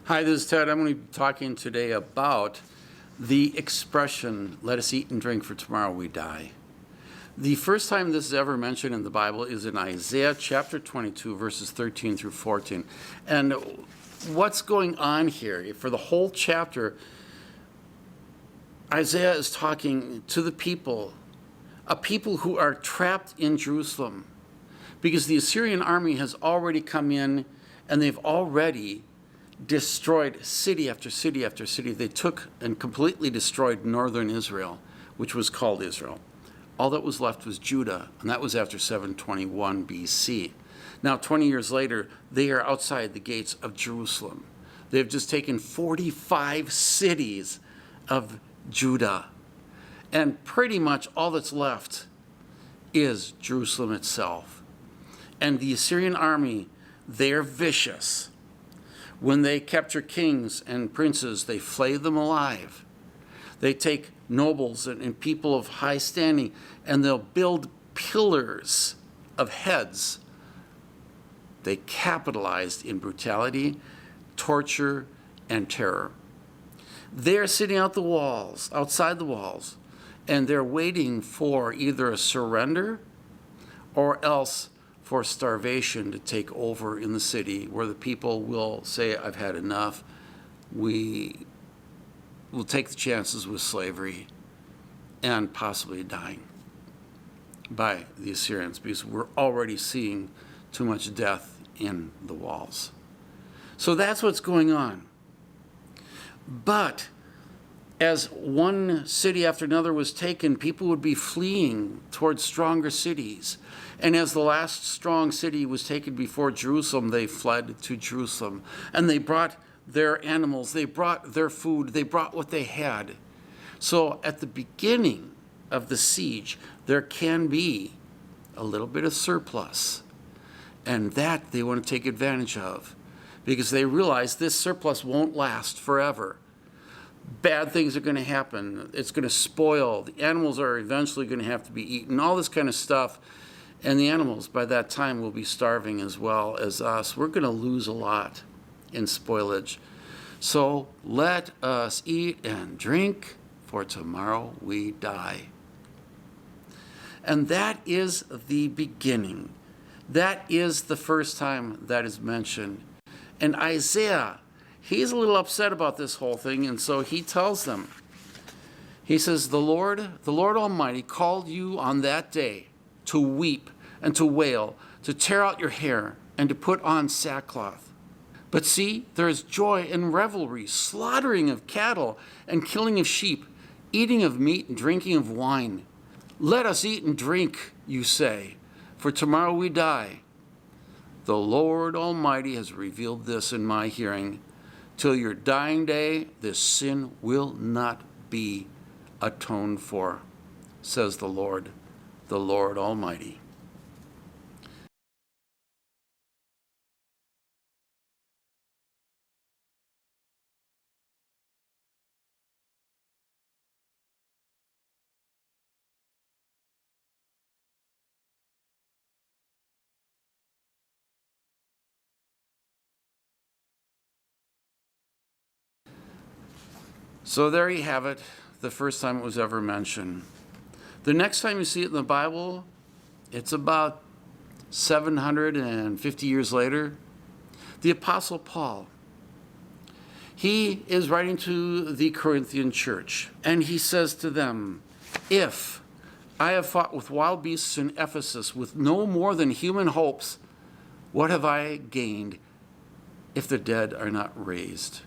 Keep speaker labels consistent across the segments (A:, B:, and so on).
A: Hi, this is Ted. I'm going to be talking today about the expression, let us eat and drink for tomorrow we die. The first time this is ever mentioned in the Bible is in Isaiah chapter 22, verses 13 through 14. And what's going on here? For the whole chapter, Isaiah is talking to the people, a people who are trapped in Jerusalem, because the Assyrian army has already come in and they've already destroyed city after city after city. They took and completely destroyed northern Israel, which was called Israel. All that was left was Judah, and that was after 721 BC. Now, 20 years later, they are outside the gates of Jerusalem. They've just taken 45 cities of Judah, and pretty much all that's left is Jerusalem itself. And the Assyrian army, they're vicious. When they capture kings and princes, they flay them alive. They take nobles and people of high standing, and they'll build pillars of heads. They capitalized in brutality, torture, and terror. They're sitting outside the walls, and they're waiting for either a surrender or else for starvation to take over in the city, where the people will say, I've had enough. We will take the chances with slavery and possibly dying by the Assyrians, because we're already seeing too much death in the walls. So that's what's going on. But as one city after another was taken, people would be fleeing towards stronger cities. And as the last strong city was taken before Jerusalem, they fled to Jerusalem. And they brought their animals, they brought their food, they brought what they had. So at the beginning of the siege, there can be a little bit of surplus. And that they want to take advantage of, because they realize this surplus won't last forever. Bad things are going to happen. It's going to spoil. The animals are eventually going to have to be eaten, all this kind of stuff. And the animals by that time will be starving as well as us. We're going to lose a lot in spoilage. So let us eat and drink, for tomorrow we die. And that is the beginning. That is the first time that is mentioned. And Isaiah, he's a little upset about this whole thing, and so he tells them, he says, the Lord Almighty called you on that day to weep and to wail, to tear out your hair and to put on sackcloth. But see, there is joy and revelry, slaughtering of cattle and killing of sheep, eating of meat and drinking of wine. Let us eat and drink, you say, for tomorrow we die. The Lord Almighty has revealed this in my hearing. Till your dying day, this sin will not be atoned for, says the Lord Almighty. So there you have it, the first time it was ever mentioned. The next time you see it in the Bible, it's about 750 years later. The Apostle Paul, he is writing to the Corinthian church, and he says to them, if I have fought with wild beasts in Ephesus with no more than human hopes, what have I gained if the dead are not raised?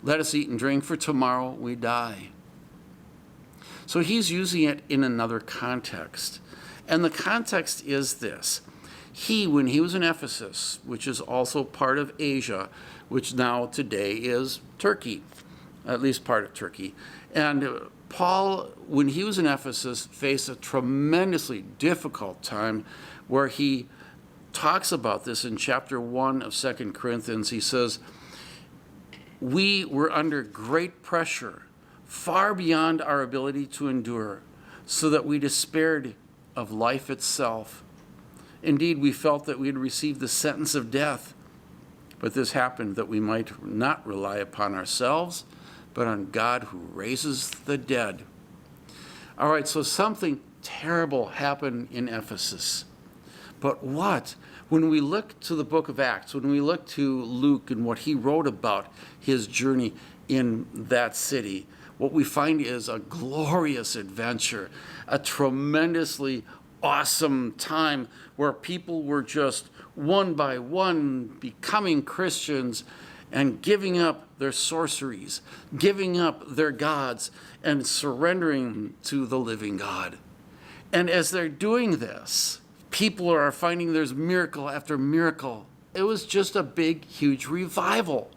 A: Let us eat and drink, for tomorrow we die. So he's using it in another context. And the context is this. When he was in Ephesus, which is also part of Asia, which now today is Turkey, at least part of Turkey. And Paul, when he was in Ephesus, faced a tremendously difficult time, where he talks about this in chapter 1 of 2 Corinthians. He says, we were under great pressure, far beyond our ability to endure, so that we despaired of life itself. Indeed, we felt that we had received the sentence of death. But this happened that we might not rely upon ourselves, but on God who raises the dead. All right, so something terrible happened in Ephesus. But what? When we look to the book of Acts, when we look to Luke and what he wrote about his journey in that city, what we find is a glorious adventure, a tremendously awesome time where people were just one by one becoming Christians and giving up their sorceries, giving up their gods, and surrendering to the living God. And as they're doing this, people are finding there's miracle after miracle. It was just a big, huge revival.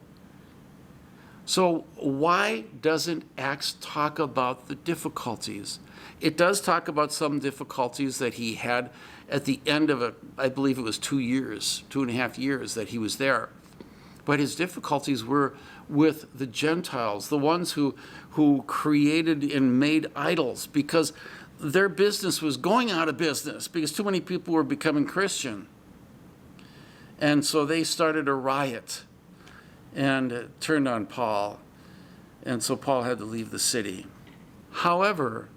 A: So why doesn't Acts talk about the difficulties? It does talk about some difficulties that he had at the end of I believe it was 2 years, 2.5 years that he was there. But his difficulties were with the Gentiles, the ones who created and made idols, because their business was going out of business because too many people were becoming Christian. And so they started a riot and turned on Paul. And so Paul had to leave the city. However,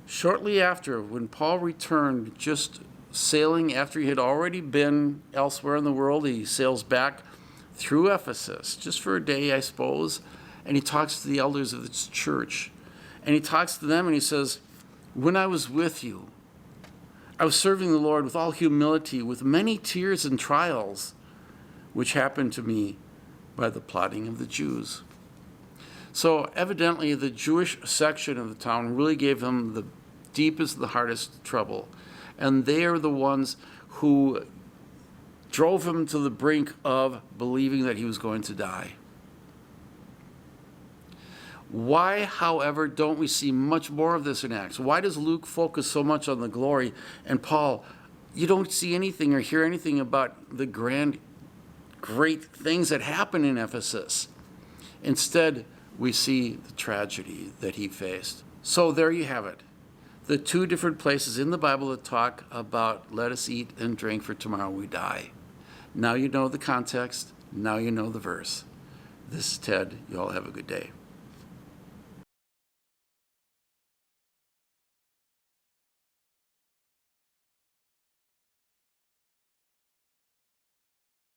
A: shortly after, when Paul returned, just sailing after he had already been elsewhere in the world, he sails back through Ephesus, just for a day, I suppose, and he talks to the elders of the church. And he talks to them and he says, when I was with you, I was serving the Lord with all humility, with many tears and trials, which happened to me by the plotting of the Jews. So evidently the Jewish section of the town really gave him the deepest, the hardest trouble. And they are the ones who drove him to the brink of believing that he was going to die. Why, however, don't we see much more of this in Acts? Why does Luke focus so much on the glory? And Paul, you don't see anything or hear anything about the great things that happen in Ephesus. Instead, we see the tragedy that he faced. So there you have it. The two different places in the Bible that talk about let us eat and drink for tomorrow we die. Now you know the context. Now you know the verse. This is Ted. You all have a good day.